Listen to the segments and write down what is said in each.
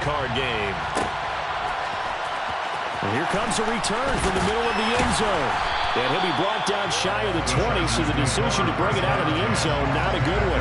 card game. And here comes a return from the middle of the end zone. And he'll be brought down shy of the 20, so the decision to bring it out of the end zone, not a good one.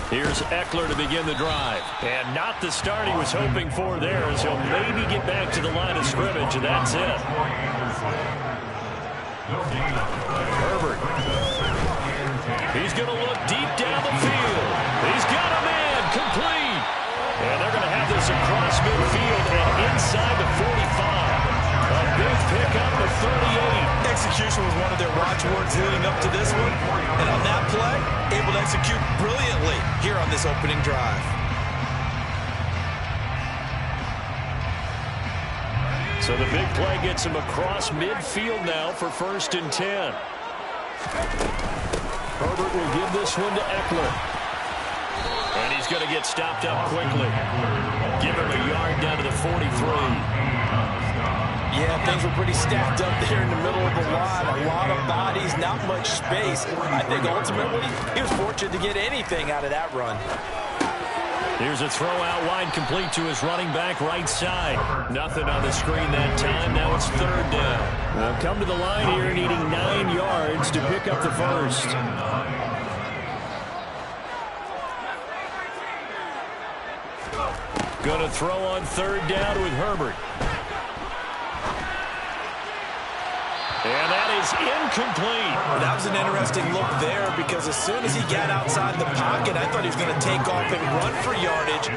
Here's Ekeler to begin the drive. And not the start he was hoping for there, as he'll maybe get back to the line of scrimmage, and that's it. Herbert. He's going to look deep down the field. He's got a man, complete. And they're going to have this across midfield and inside the 45. A big pickup of 38. Execution was one of their watchwords leading up to this one. And on that play, able to execute brilliantly here on this opening drive. So the big play gets him across midfield now for 1st and 10. Herbert will give this one to Ekeler. And he's going to get stopped up quickly. Give him a yard down to the 43. Yeah, things were pretty stacked up there in the middle of the line. A lot of bodies, not much space. I think ultimately he was fortunate to get anything out of that run. Here's a throw out wide, complete to his running back right side. Nothing on the screen that time. Now it's 3rd down. Well, come to the line here needing 9 yards to pick up the first. Going to throw on 3rd down with Herbert. And that is incomplete. That was an interesting look there, because as soon as he got outside the pocket, I thought he was going to take off and run for yardage.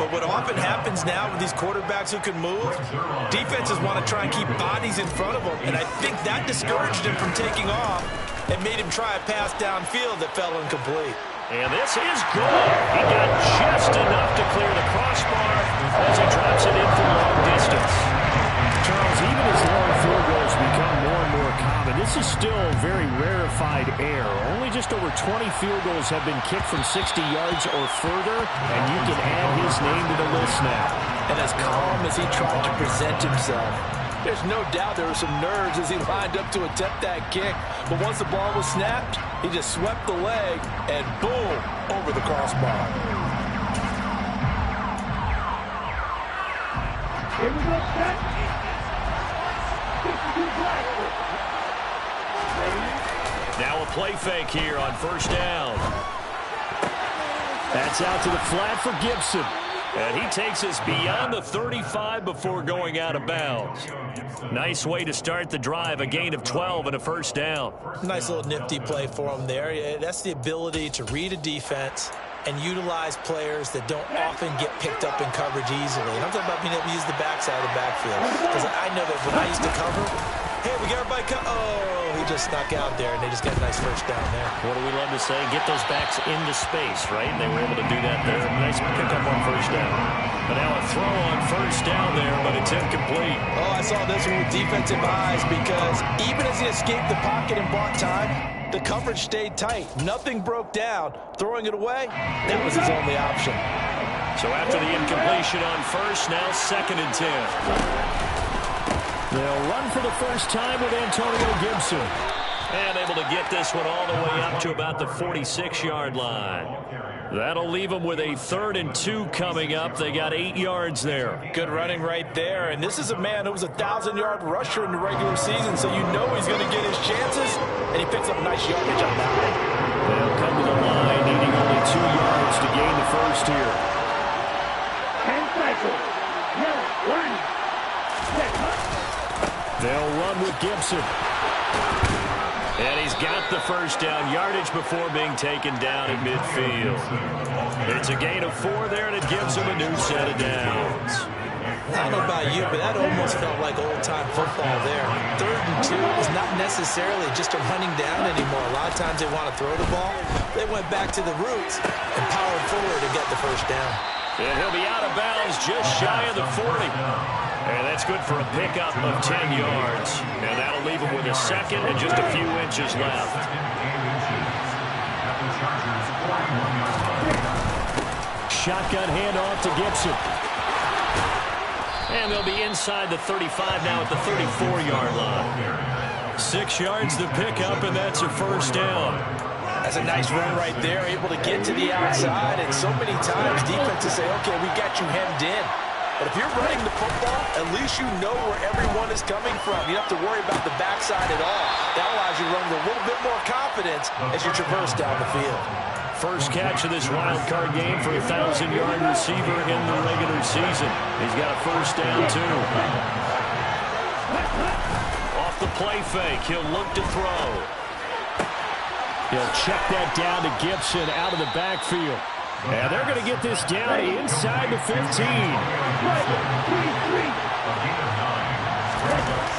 But what often happens now with these quarterbacks who can move, defenses want to try and keep bodies in front of them. And I think that discouraged him from taking off and made him try a pass downfield that fell incomplete. And this is good. He got just enough to clear the crossbar as he drops it in for long distance. Charles, even as long field goals become more and more common, this is still very rarefied air. Only just over 20 field goals have been kicked from 60 yards or further, and you can add his name to the list now. And as calm as he tried to present himself, there's no doubt there were some nerves as he lined up to attempt that kick. But once the ball was snapped, he just swept the leg and boom, over the crossbar. Here we go, set. Now a play fake here on 1st down. That's out to the flat for Gibson. And he takes us beyond the 35 before going out of bounds. Nice way to start the drive, a gain of 12 and a 1st down. Nice little nifty play for him there. Yeah, that's the ability to read a defense and utilize players that don't often get picked up in coverage easily. And I'm talking about being able to use the backside of the backfield. Because I know that when I used to cover, hey, we got everybody he just snuck out there, and they just got a nice 1st down there. What do we love to say? Get those backs into space, right? And they were able to do that there. Nice pickup on 1st down. But now a throw on 1st down there, but it's incomplete. Oh, I saw this one with defensive eyes, because even as he escaped the pocket and bought time, the coverage stayed tight. Nothing broke down. Throwing it away, that was his only option. So after the incompletion on 1st, now 2nd and 10. They'll run for the first time with Antonio Gibson. And able to get this one all the way up to about the 46-yard line. That'll leave them with a 3rd and 2 coming up. They got 8 yards there. Good running right there. And this is a man who was a 1,000-yard rusher in the regular season, so you know he's going to get his chances. And he picks up nice yardage on that one. They'll come to the line, needing only 2 yards to gain the first here. 10 cycles. No, 1. They'll run with Gibson. And he's got the 1st down, yardage before being taken down at midfield. It's a gain of 4 there, and it gives him a new set of downs. I don't know about you, but that almost felt like old-time football there. 3rd and 2 is not necessarily just a running down anymore. A lot of times they want to throw the ball. They went back to the roots and powered forward and get the 1st down. And he'll be out of bounds just shy of the 40. And that's good for a pickup of 10 yards. And that'll leave him with a second and just a few inches left. Shotgun handoff to Gibson. And they'll be inside the 35 now at the 34-yard line. 6 yards to pick up, and that's a first down. That's a nice run right there, able to get to the outside. And so many times defenses say, okay, we got you hemmed in. But if you're running the football, at least you know where everyone is coming from. You don't have to worry about the backside at all. That allows you to run with a little bit more confidence as you traverse down the field. First catch of this wild card game for a 1,000-yard receiver in the regular season. He's got a first down, too. Off the play fake, he'll look to throw. He'll check that down to Gibson out of the backfield. And they're going to get this down inside the 15.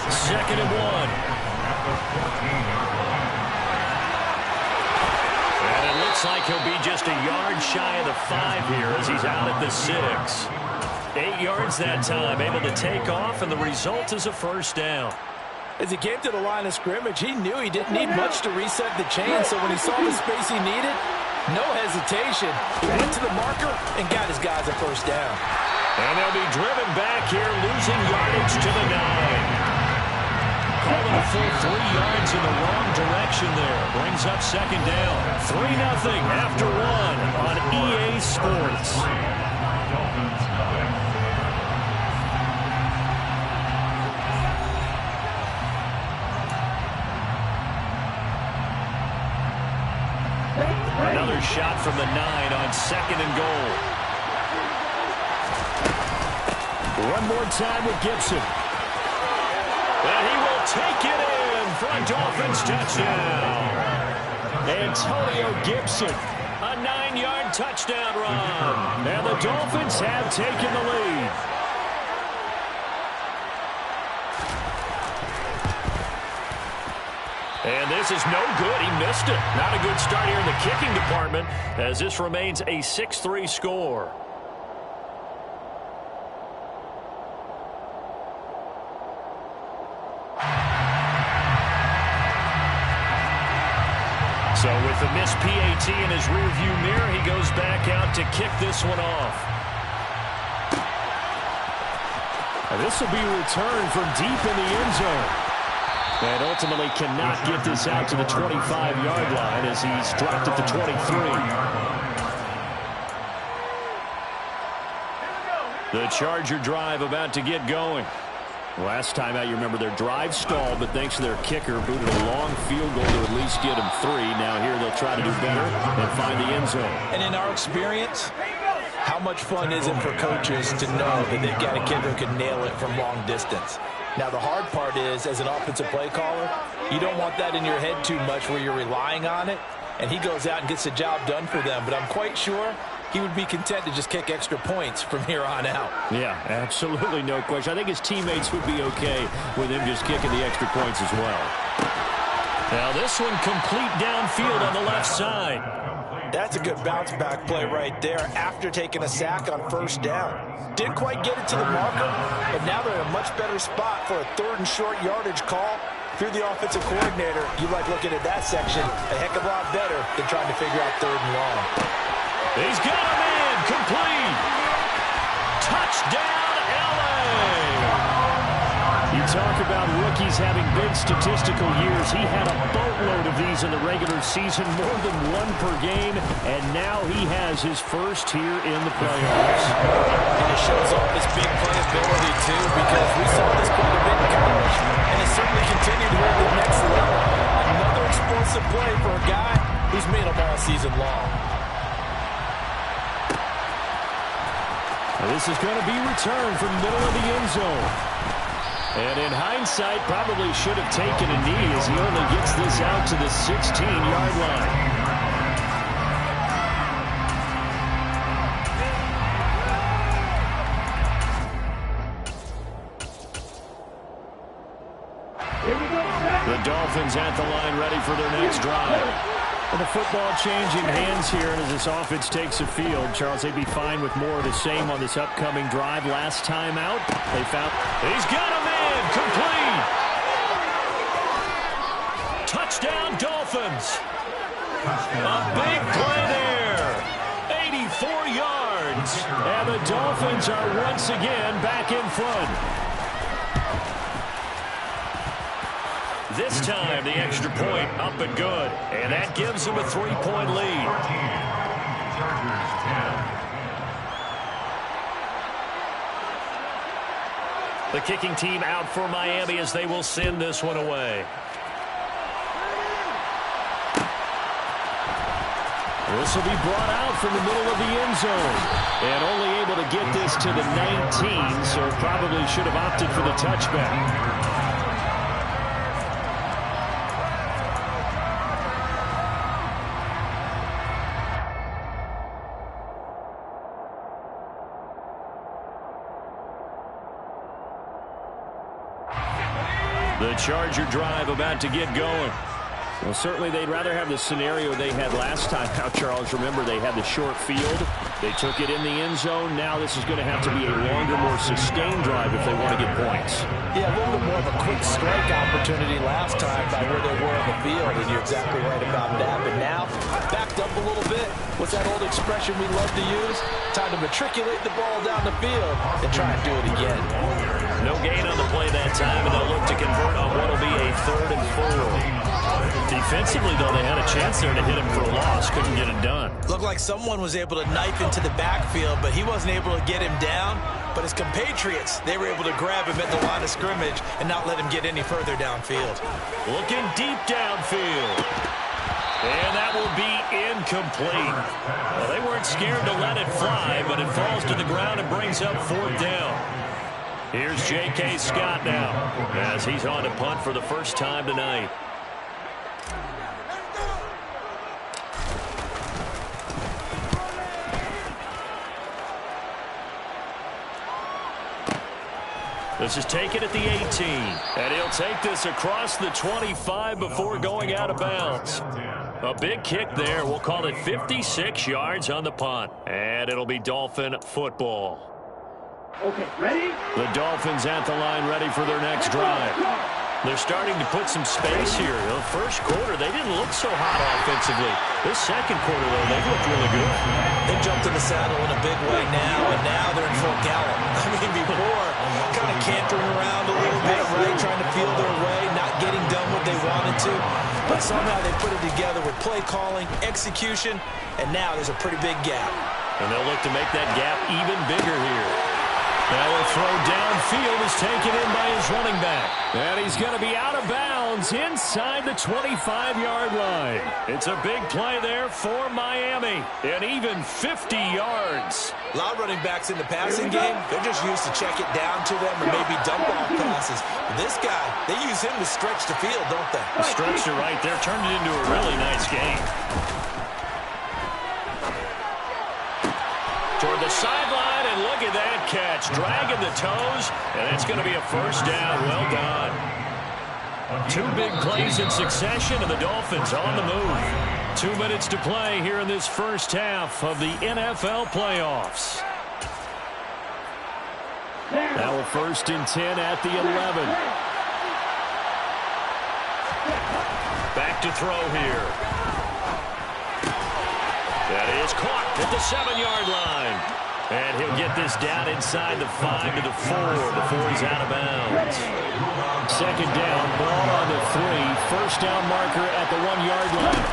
Second and 1. And it looks like he'll be just a yard shy of the 5 here as he's out at the 6. 8 yards that time, able to take off, and the result is a first down. As he came to the line of scrimmage, he knew he didn't need much to reset the chain, so when he saw the space he needed, no hesitation. He went to the marker and got his guys a first down. And they'll be driven back here, losing yardage to the 9. Calling a full 3 yards in the wrong direction there. Brings up second down. 3-0 after 1 on EA Sports. Another shot from the 9 on second and goal. One more time with Gibson. And he will take it in for a Dolphins touchdown. Antonio Gibson. A 9-yard touchdown run. And the Dolphins have taken the lead. And this is no good. He missed it. Not a good start here in the kicking department as this remains a 6-3 score. So with the missed PAT in his rearview mirror, he goes back out to kick this one off. And this will be returned from deep in the end zone. And ultimately cannot get this out to the 25-yard line as he's dropped at the 23. The Charger drive about to get going. Last time out, you remember their drive stalled, but thanks to their kicker, booted a long field goal to at least get them 3. Now here they'll try to do better and find the end zone. And in our experience, how much fun is it for coaches to know that they've got a kid who can nail it from long distance? Now, the hard part is, as an offensive play caller, you don't want that in your head too much where you're relying on it, and he goes out and gets the job done for them. But I'm quite sure he would be content to just kick extra points from here on out. Yeah, absolutely no question. I think his teammates would be okay with him just kicking the extra points as well. Now this one complete downfield on the left side. That's a good bounce-back play right there after taking a sack on first down. Didn't quite get it to the marker, but now they're in a much better spot for a 3rd and short yardage call. If you're the offensive coordinator, you like looking at that section a heck of a lot better than trying to figure out 3rd and long. He's got a man, complete. Touchdown, LA. You talk about rookies having big statistical years. He had a boatload of these in the regular season, more than 1 per game, and now he has his first here in the playoffs. And it shows off his big playability, too, because we saw this quite a bit in college, and it certainly continued here at the next level. Another explosive play for a guy who's made them all season long. This is going to be returned from middle of the end zone. And in hindsight, probably should have taken a knee as he only gets this out to the 16-yard line. The Dolphins at the line ready for their next drive. And the football changing hands here as this offense takes the field. Charles, they'd be fine with more of the same on this upcoming drive. Last time out, they found... He's got him in! Complete! Touchdown, Dolphins! A big play there! 84 yards! And the Dolphins are once again back in front. This time, the extra point up and good. And that gives them a 3-point lead. The kicking team out for Miami as they will send this one away. This will be brought out from the middle of the end zone. And only able to get this to the 19, so probably should have opted for the touchback. The Charger drive about to get going. Well, certainly they'd rather have the scenario they had last time out, Charles. Remember, they had the short field. They took it in the end zone. Now this is going to have to be a longer, more sustained drive if they want to get points. Yeah, a little bit more of a quick strike opportunity last time by where they were on the field, and you're exactly right about that. But now, backed up a little bit. What's that old expression we love to use? Time to matriculate the ball down the field and try and do it again. No gain on the play that time, and they'll look to convert on what will be a 3rd and 4. Defensively, though, they had a chance there to hit him for a loss. Couldn't get it done. Looked like someone was able to knife into the backfield, but he wasn't able to get him down. But his compatriots, they were able to grab him at the line of scrimmage and not let him get any further downfield. Looking deep downfield. And that will be incomplete. Well, they weren't scared to let it fly, but it falls to the ground and brings up 4th down. Here's J.K. Scott now as he's on to punt for the first time tonight. This is taken at the 18. And he'll take this across the 25 before going out of bounds. A big kick there. We'll call it 56 yards on the punt. And it'll be Dolphin football. Okay, ready? The Dolphins at the line ready for their next drive. They're starting to put some space here. The first quarter, they didn't look so hot offensively. This second quarter, though, they've looked really good. They jumped in the saddle in a big way now, and now they're in full gallop. I mean, before, kind of cantering around a little bit, right, trying to feel their way, not getting done what they wanted to. But somehow they put it together with play calling, execution, and now there's a pretty big gap. And they'll look to make that gap even bigger here. Now a throw downfield is taken in by his running back. And he's going to be out of bounds inside the 25-yard line. It's a big play there for Miami. And even 50 yards. A lot of running backs in the passing game, they're just used to check it down to them or maybe dump off passes. But this guy, they use him to stretch the field, don't they? Stretched it right there, turned it into a really nice game. Toward the sideline, and look at that catch. Dragging the toes, and it's going to be a first down. Well done. 2 big plays in succession, and the Dolphins on the move. 2 minutes to play here in this first half of the NFL playoffs. Now a 1st and 10 at the 11. Back to throw here. That is caught at the 7-yard line. And he'll get this down inside the 5 to the 4 before he's out of bounds. 2nd down, ball on the 3. First down marker at the 1-yard line.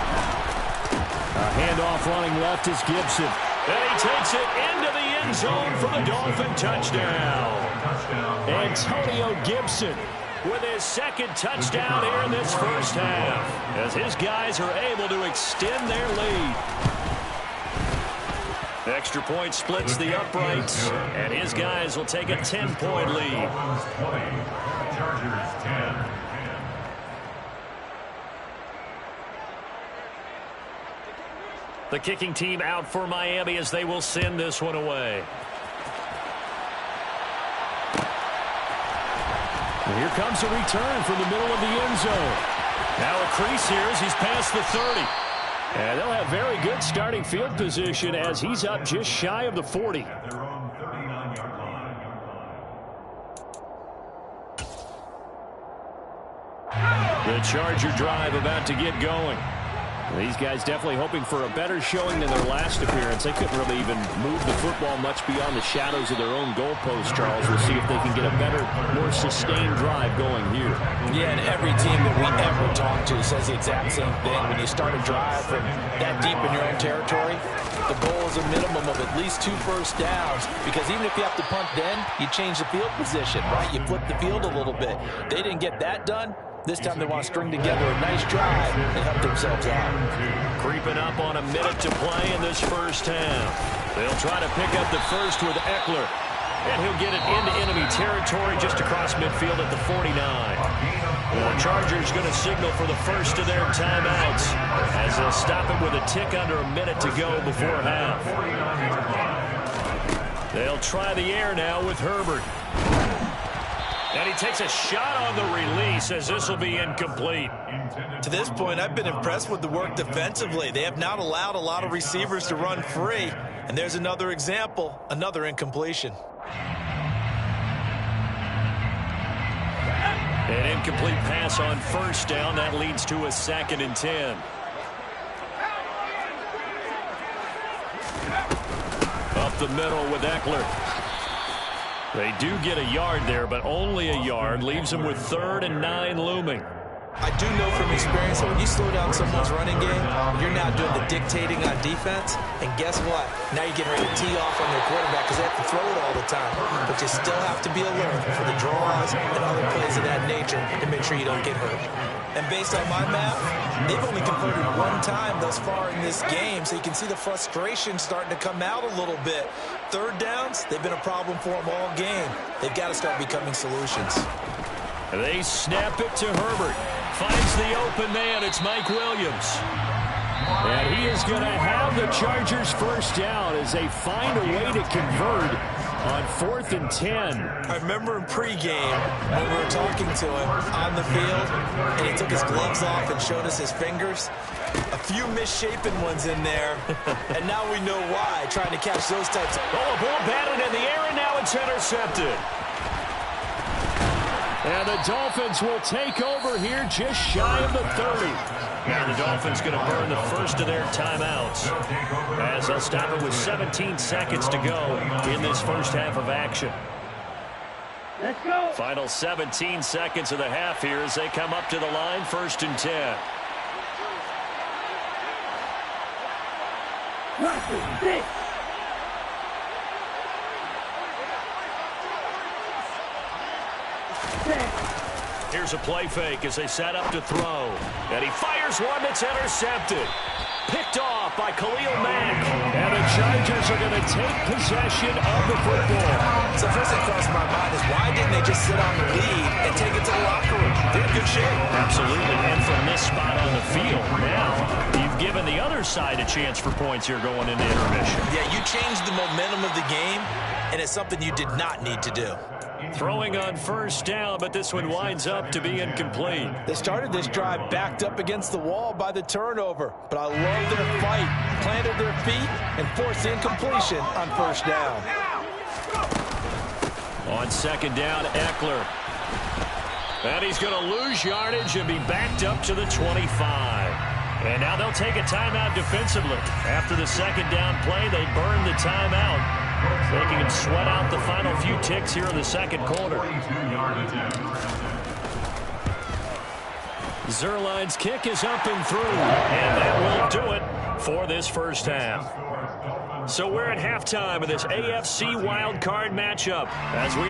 A handoff running left is Gibson. And he takes it into the end zone for the Dolphin touchdown. Antonio Gibson with his 2nd touchdown here in this first half, as his guys are able to extend their lead. Extra point splits the uprights, and his guys will take a 10-point lead. Chargers 10. The kicking team out for Miami as they will send this one away. And here comes a return from the middle of the end zone. Now a crease here as he's past the 30. And they'll have very good starting field position as he's up just shy of the 40. The Charger drive about to get going. These guys definitely hoping for a better showing than their last appearance. They couldn't really even move the football much beyond the shadows of their own goalpost, Charles. We'll see if they can get a better, more sustained drive going here. Yeah, and every team that we ever talk to says the exact same thing. When you start a drive from that deep in your own territory, the goal is a minimum of at least 2 first downs, because even if you have to punt then, you change the field position, right? You flip the field a little bit. They didn't get that done. This time they want to string together a nice drive and help themselves out. Creeping up on a minute to play in this first half. They'll try to pick up the first with Eckler. And he'll get it into enemy territory just across midfield at the 49. The Chargers going to signal for the first of their timeouts as they'll stop it with a tick under a minute to go before half. They'll try the air now with Herbert. And he takes a shot on the release as this will be incomplete. To this point, I've been impressed with the work defensively. They have not allowed a lot of receivers to run free. And there's another example, another incompletion. An incomplete pass on first down. That leads to a 2nd and 10. Up the middle with Eckler. They do get a yard there, but only a yard. Leaves them with 3rd and 9 looming. I do know from experience that when you slow down someone's running game, you're now doing the dictating on defense. And guess what? Now you're getting ready to tee off on their quarterback because they have to throw it all the time. But you still have to be alert for the draws and other plays of that nature to make sure you don't get hurt. And based on my math, they've only converted 1 time thus far in this game, so you can see the frustration starting to come out a little bit. 3rd downs, they've been a problem for them all game. They've got to start becoming solutions. They snap it to Herbert. Finds the open man. It's Mike Williams. And he is going to have the Chargers first down as they find a way to convert on 4th and 10. I remember in pregame when we were talking to him on the field, and he took his gloves off and showed us his fingers. A few misshapen ones in there, and now we know why, trying to catch those types. Oh, a ball batted in the air, and now it's intercepted. And the Dolphins will take over here just shy of the 30. Now the Dolphins going to burn the first of their timeouts as they'll stop it with 17 seconds to go in this first half of action. Let's go. Final 17 seconds of the half here as they come up to the line, 1st and 10. 6. Here's a play fake as they set up to throw. And he fires one that's intercepted. Picked off by Khalil Mack. And the Chargers are going to take possession of the football. So first thing crossed my mind is why didn't they just sit on the lead and take it to the locker room? They're in good shape. Absolutely. And from this spot on the field, now you've given the other side a chance for points here going into intermission. Yeah, you changed the momentum of the game, and it's something you did not need to do. Throwing on first down, but this one winds up to be incomplete. They started this drive backed up against the wall by the turnover, but I love their fight. Planted their feet and forced incompletion on first down. On 2nd down, Eckler. And he's going to lose yardage and be backed up to the 25. And now they'll take a timeout defensively. After the 2nd down play, they burn the timeout. They can sweat out the final few ticks here in the 2nd quarter. Zuerlein's kick is up and through, and that will do it for this first half. So we're at halftime of this AFC wildcard matchup as we